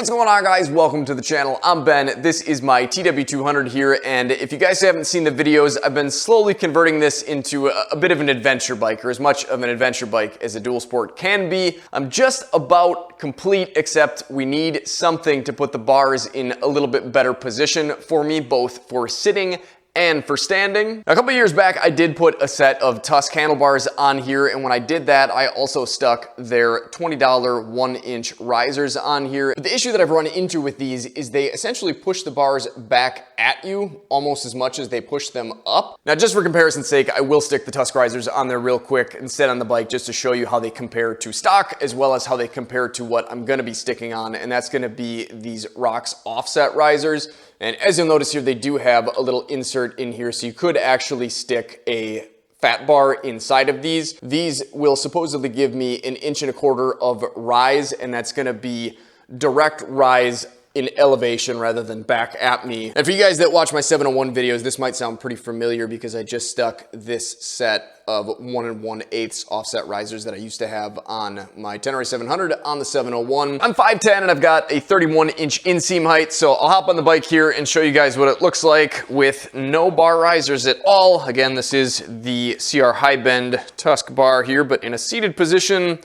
What's going on, guys? Welcome to the channel. I'm Ben. This is my TW200 here, and if you guys haven't seen the videos, I've been slowly converting this into a bit of an adventure bike, or as much of an adventure bike as a dual sport can be. I'm just about complete, except we need something to put the bars in a little bit better position for me, both for sitting and for standing. A couple years back, I did put a set of Tusk handlebars on here, and when I did that, I also stuck their $20 1-inch risers on here. But the issue that I've run into with these is they essentially push the bars back at you almost as much as they push them up. Now, just for comparison's sake, I will stick the Tusk risers on there real quick and sit on the bike just to show you how they compare to stock, as well as how they compare to what I'm gonna be sticking on, and that's gonna be these Rox offset risers. And as you'll notice here, they do have a little insert in here, so you could actually stick a fat bar inside of these. These will supposedly give me 1.25 inches of rise, and that's gonna be direct rise in elevation rather than back at me. And for you guys that watch my 701 videos, this might sound pretty familiar because I just stuck this set of 1 1/8 offset risers that I used to have on my Tenere 700 on the 701. I'm 5'10" and I've got a 31-inch inseam height, so I'll hop on the bike here and show you guys what it looks like with no bar risers at all. Again, this is the CR High Bend Tusk bar here, but in a seated position.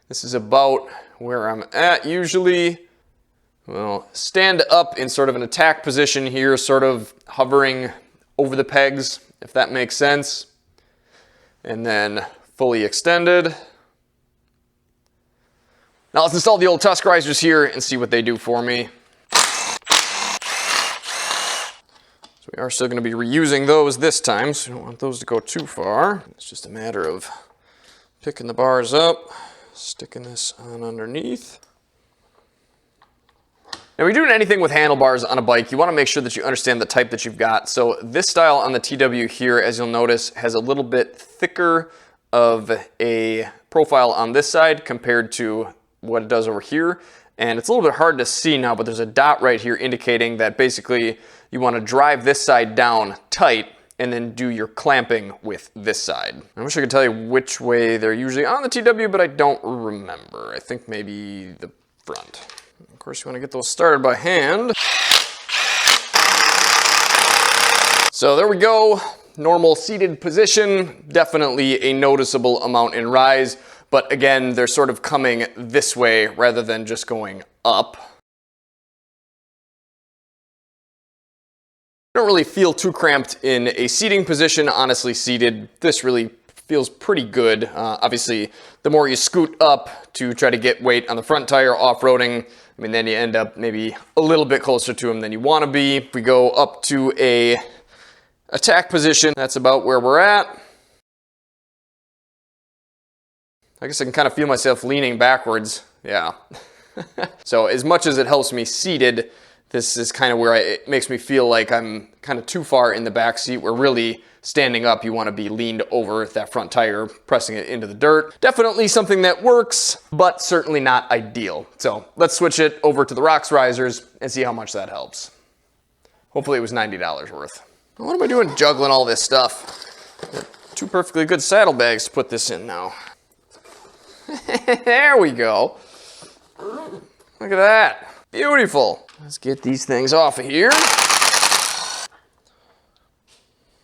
This is about where I'm at usually. Well, stand up in sort of an attack position here, sort of hovering over the pegs, if that makes sense. And then fully extended. Now let's install the old Tusk risers here and see what they do for me. So we are still going to be reusing those this time, so we don't want those to go too far. It's just a matter of picking the bars up, sticking this on underneath. Now, when you're doing anything with handlebars on a bike, you want to make sure that you understand the type that you've got. So this style on the TW here, as you'll notice, has a little bit thicker of a profile on this side compared to what it does over here. And it's a little bit hard to see now, but there's a dot right here indicating that basically you want to drive this side down tight and then do your clamping with this side. I wish I could tell you which way they're usually on the TW, but I don't remember. I think maybe the front. Of course, you want to get those started by hand. So there we go. Normal seated position. Definitely a noticeable amount in rise. But again, they're sort of coming this way rather than just going up. I don't really feel too cramped in a seating position. Honestly, seated, this really feels pretty good. Obviously, the more you scoot up to try to get weight on the front tire off-roading, I mean, then you end up maybe a little bit closer to them than you want to be. If we go up to a attack position, that's about where we're at. I guess I can kind of feel myself leaning backwards. Yeah. So as much as it helps me seated, this is kind of where it makes me feel like I'm kind of too far in the back seat, where really standing up, you want to be leaned over that front tire, pressing it into the dirt. Definitely something that works, but certainly not ideal. So let's switch it over to the Rox risers and see how much that helps. Hopefully it was $90 worth. What am I doing juggling all this stuff? Got 2 perfectly good saddlebags to put this in now. There we go. Look at that. Beautiful. Let's get these things off of here.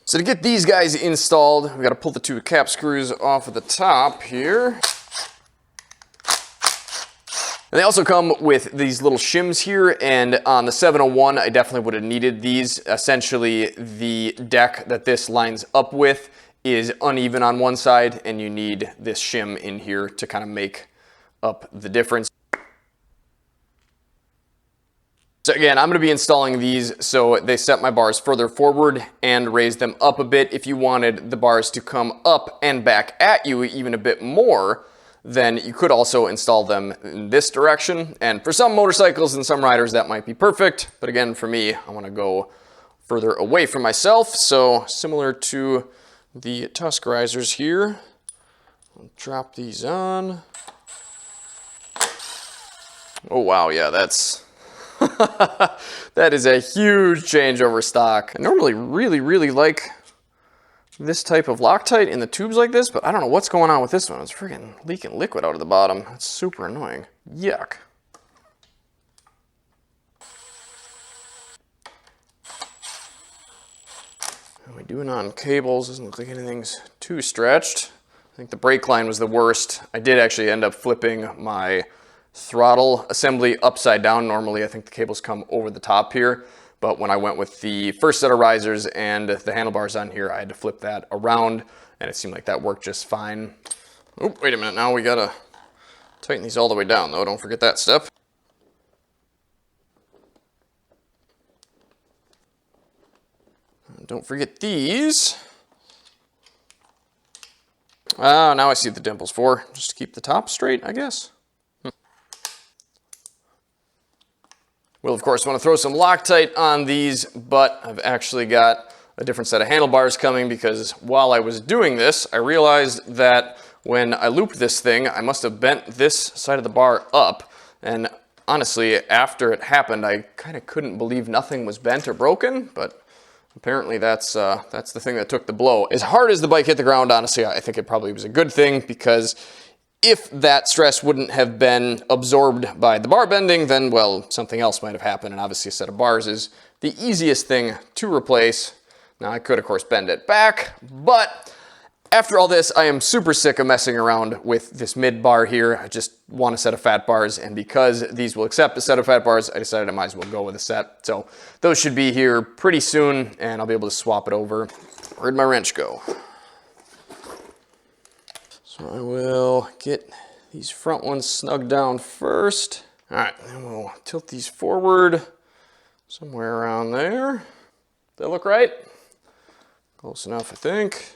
So to get these guys installed, we've got to pull the 2 cap screws off of the top here. And they also come with these little shims here, and on the 701, I definitely would have needed these. Essentially, the deck that this lines up with is uneven on one side, and you need this shim in here to kind of make up the difference. So again, I'm going to be installing these so they set my bars further forward and raise them up a bit. If you wanted the bars to come up and back at you even a bit more, then you could also install them in this direction. And for some motorcycles and some riders, that might be perfect. But again, for me, I want to go further away from myself. So similar to the Tusk risers here, I'll drop these on. Oh wow, yeah, that's that is a huge change over stock. I normally really like this type of Loctite in the tubes like this, but I don't know what's going on with this one. It's freaking leaking liquid out of the bottom. That's super annoying. Yuck. How are we doing on cables? Doesn't look like anything's too stretched. I think the brake line was the worst. I did actually end up flipping my throttle assembly upside down. Normally I think the cables come over the top here, but when I went with the first set of risers and the handlebars on here, I had to flip that around, and it seemed like that worked just fine. Oh, wait a minute, now we gotta tighten these all the way down though, don't forget that step. Don't forget these. Now I see what the dimples for. Just to keep the top straight, I guess. We'll of course want to throw some Loctite on these, but I've actually got a different set of handlebars coming because while I was doing this, I realized that when I looped this thing, I must have bent this side of the bar up. And honestly, after it happened, I kind of couldn't believe nothing was bent or broken, but apparently that's the thing that took the blow. As hard as the bike hit the ground, honestly, I think it probably was a good thing, because if that stress wouldn't have been absorbed by the bar bending, then, well, something else might have happened, and obviously a set of bars is the easiest thing to replace. Now, I could, of course, bend it back, but after all this, I am super sick of messing around with this mid bar here. I just want a set of fat bars, and because these will accept a set of fat bars, I decided I might as well go with a set. So those should be here pretty soon, and I'll be able to swap it over. Where'd my wrench go? So I will get these front ones snugged down first. All right, then we'll tilt these forward somewhere around there. Does that look right? Close enough, I think.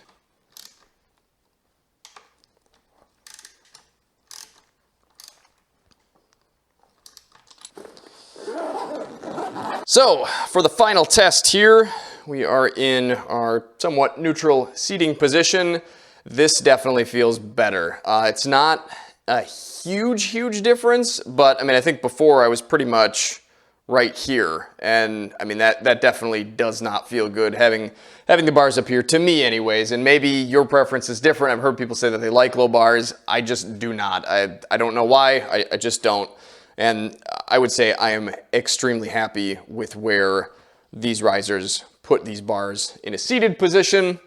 So, for the final test here, we are in our somewhat neutral seating position. This definitely feels better. It's not a huge difference, but I mean, I think before I was pretty much right here, and I mean, that definitely does not feel good having the bars up here, to me anyways, and maybe your preference is different. I've heard people say that they like low bars. I just do not. I don't know why, I just don't. And I would say I am extremely happy with where these risers put these bars in a seated position.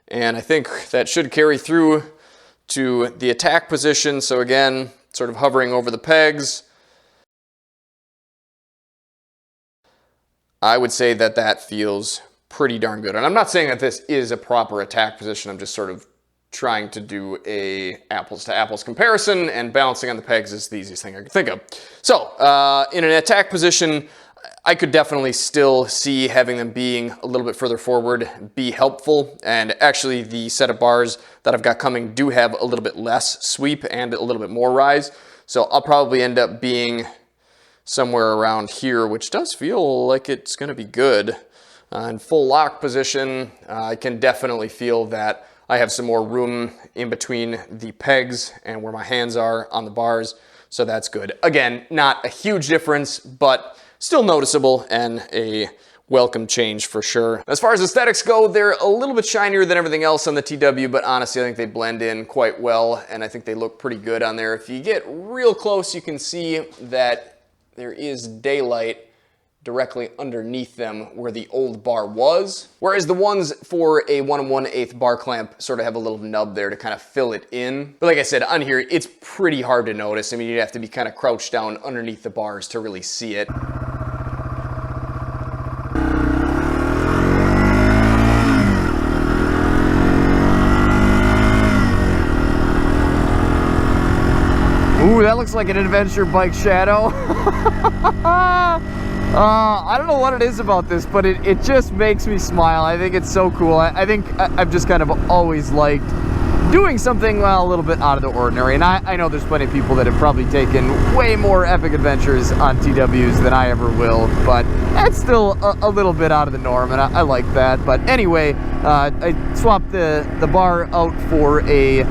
And I think that should carry through to the attack position. So again, sort of hovering over the pegs. I would say that that feels pretty darn good. And I'm not saying that this is a proper attack position. I'm just sort of trying to do a apples to apples comparison, and balancing on the pegs is the easiest thing I can think of. So in an attack position, I could definitely still see having them being a little bit further forward be helpful. And actually the set of bars that I've got coming do have a little bit less sweep and a little bit more rise. So I'll probably end up being somewhere around here, which does feel like it's gonna be good. In full lock position, I can definitely feel that I have some more room in between the pegs and where my hands are on the bars, so that's good. Again, not a huge difference, but still noticeable and a welcome change for sure. As far as aesthetics go, they're a little bit shinier than everything else on the TW, but honestly, I think they blend in quite well, and I think they look pretty good on there. If you get real close, you can see that there is daylight directly underneath them where the old bar was, whereas the ones for a 1 1/8 bar clamp sort of have a little nub there to kind of fill it in. But like I said, on here, it's pretty hard to notice. I mean, you'd have to be kind of crouched down underneath the bars to really see it. Ooh, that looks like an adventure bike shadow. I don't know what it is about this, but it just makes me smile. I think it's so cool. I think I've just kind of always liked doing something, well, a little bit out of the ordinary. And I know there's plenty of people that have probably taken way more epic adventures on TWs than I ever will, but it's still a little bit out of the norm, and I like that. But anyway, I swapped the bar out for a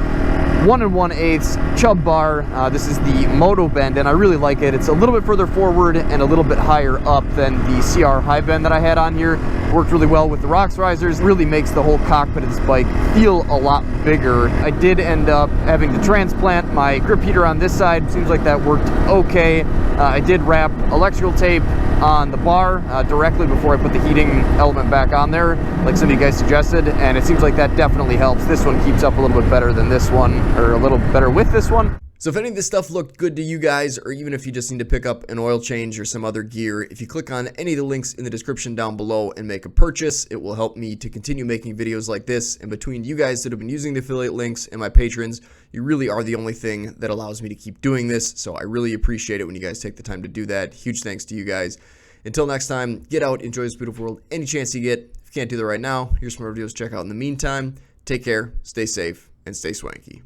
1 1/8 Chubb bar. This is the Moto bend, and I really like it. It's a little bit further forward and a little bit higher up than the CR high bend that I had on here. Worked really well with the rocks risers. Really makes the whole cockpit of this bike feel a lot bigger. I did end up having to transplant my grip heater on this side. Seems like that worked okay. I did wrap electrical tape on the bar directly before I put the heating element back on there, like some of you guys suggested, and it seems like that definitely helps. This one keeps up a little bit better than this one, or a little better with this one. So if any of this stuff looked good to you guys, or even if you just need to pick up an oil change or some other gear, if you click on any of the links in the description down below and make a purchase, it will help me to continue making videos like this. And between you guys that have been using the affiliate links and my patrons, you really are the only thing that allows me to keep doing this. So I really appreciate it when you guys take the time to do that. Huge thanks to you guys. Until next time, get out, enjoy this beautiful world any chance you get. If you can't do that right now, here's some more videos to check out in the meantime. Take care, stay safe, and stay swanky.